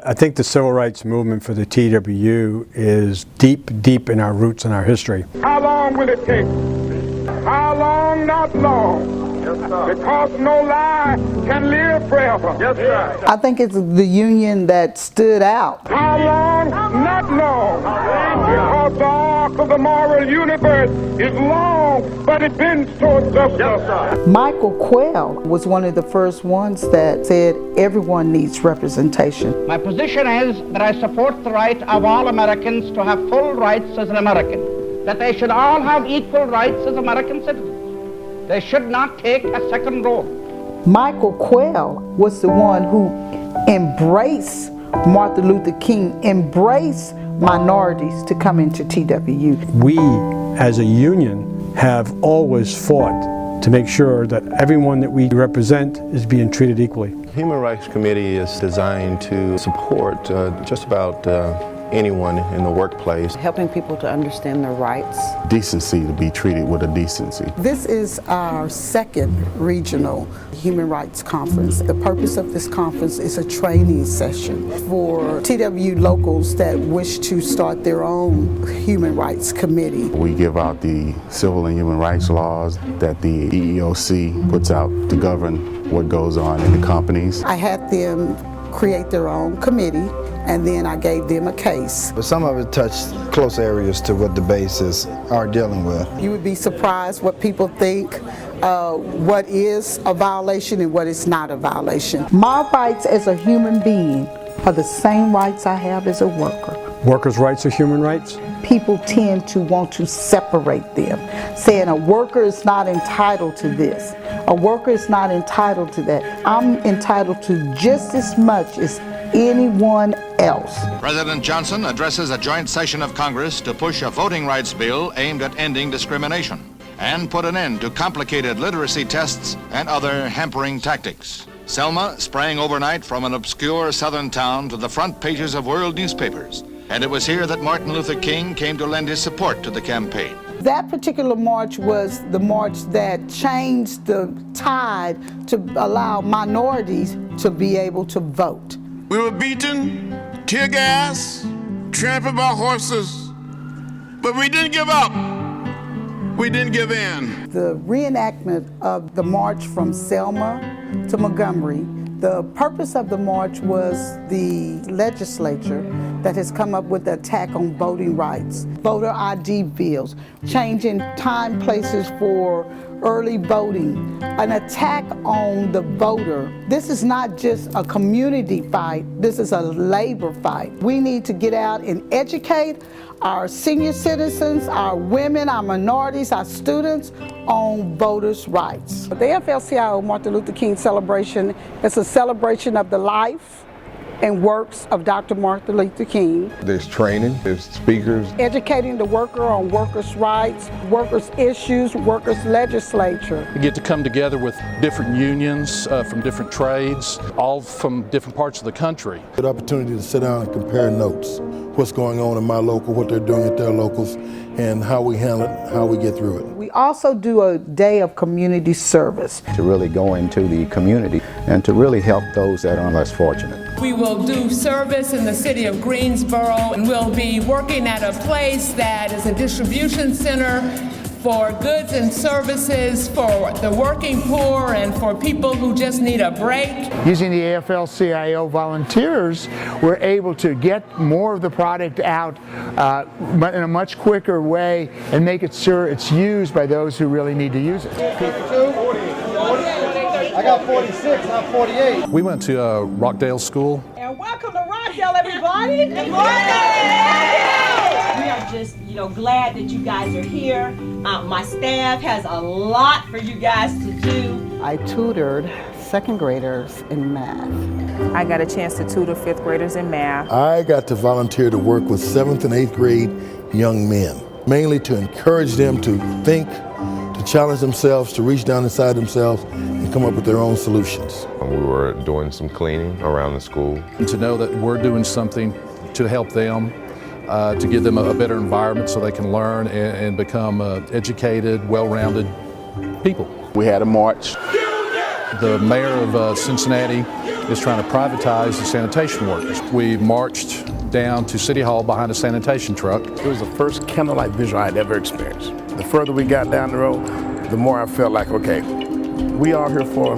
I think the civil rights movement for the TWU is deep, deep in our roots and our history. How long will it take? How long? Not long. Yes, sir. Because no lie can live forever. Yes, sir. I think it's the union that stood out. How long? Not long. Because the arc of the moral universe is long, but it bends towards justice. Yes, sir. Michael Quayle was one of the first ones that said everyone needs representation. My position is that I support the right of all Americans to have full rights as an American, that they should all have equal rights as American citizens. They should not take a second role. Michael Quayle was the one who embraced Martin Luther King, embraced minorities to come into TWU. We, as a union, have always fought to make sure that everyone that we represent is being treated equally. The Human Rights Committee is designed to support just about anyone in the workplace. Helping people to understand their rights. Decency, to be treated with a decency. This is our second regional human rights conference. The purpose of this conference is a training session for TWU locals that wish to start their own human rights committee. We give out the civil and human rights laws that the EEOC puts out to govern what goes on in the companies. I had them create their own committee, and then I gave them a case. But some of it touched close areas to what the bases are dealing with. You would be surprised what people think, what is a violation and what is not a violation. My rights as a human being are the same rights I have as a worker. Workers' rights are human rights? People tend to want to separate them, saying a worker is not entitled to this, a worker is not entitled to that. I'm entitled to just as much as anyone else. President Johnson addresses a joint session of Congress to push a voting rights bill aimed at ending discrimination and put an end to complicated literacy tests and other hampering tactics. Selma sprang overnight from an obscure southern town to the front pages of world newspapers, and it was here that Martin Luther King came to lend his support to the campaign. That particular march was the march that changed the tide to allow minorities to be able to vote. We were beaten, tear gas, trampled by horses, but we didn't give up. We didn't give in. The reenactment of the march from Selma to Montgomery, the purpose of the march was the legislature that has come up with the attack on voting rights, voter ID bills, changing time, places for early voting, an attack on the voter. This is not just a community fight, this is a labor fight. We need to get out and educate our senior citizens, our women, our minorities, our students on voters' rights. The AFL-CIO Martin Luther King celebration is a celebration of the life and works of Dr. Martin Luther King. There's training, there's speakers. Educating the worker on workers' rights, workers' issues, workers' legislature. We get to come together with different unions from different trades, all from different parts of the country. Good opportunity to sit down and compare notes. What's going on in my local, what they're doing at their locals, and how we handle it, how we get through it. We also do a day of community service. To really go into the community and to really help those that are less fortunate. We will do service in the city of Greensboro, and we'll be working at a place that is a distribution center for goods and services for the working poor and for people who just need a break. Using the AFL-CIO volunteers, we're able to get more of the product out in a much quicker way and make it sure it's used by those who really need to use it. I got 46, not 48. We went to Rockdale School. And welcome to Rockdale, everybody. Good morning. We are just, glad that you guys are here. My staff has a lot for you guys to do. I tutored second graders in math. I got a chance to tutor fifth graders in math. I got to volunteer to work with 7th and 8th grade young men, mainly to encourage them to think, to challenge themselves, to reach down inside themselves and come up with their own solutions. We were doing some cleaning around the school. And to know that we're doing something to help them, to give them a better environment so they can learn and become educated, well-rounded people. We had a march. The mayor of Cincinnati is trying to privatize the sanitation workers. We marched down to City Hall behind a sanitation truck. It was the first candlelight visual I'd ever experienced. The further we got down the road, the more I felt like, okay, we are here for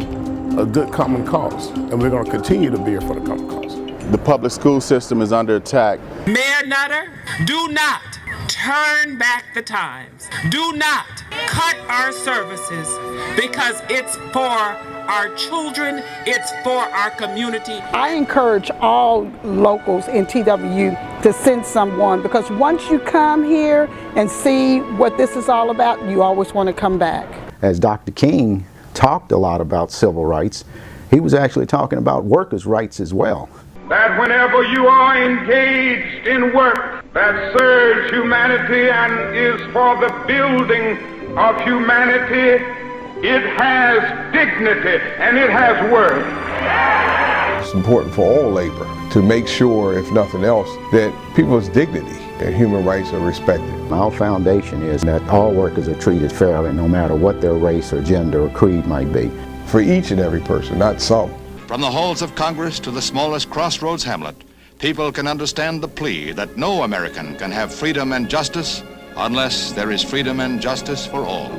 a good common cause, and we're going to continue to be here for the common cause. The public school system is under attack. Mayor Nutter, do not turn back the times. Do not cut our services, because it's for our children, it's for our community. I encourage all locals in TWU to send someone, because once you come here and see what this is all about, you always want to come back. As Dr. King talked a lot about civil rights, he was actually talking about workers' rights as well. That whenever you are engaged in work that serves humanity and is for the building of humanity, it has dignity and it has worth. It's important for all labor to make sure, if nothing else, that people's dignity and human rights are respected. Our foundation is that all workers are treated fairly, no matter what their race or gender or creed might be. For each and every person, not some. From the halls of Congress to the smallest crossroads hamlet, people can understand the plea that no American can have freedom and justice unless there is freedom and justice for all.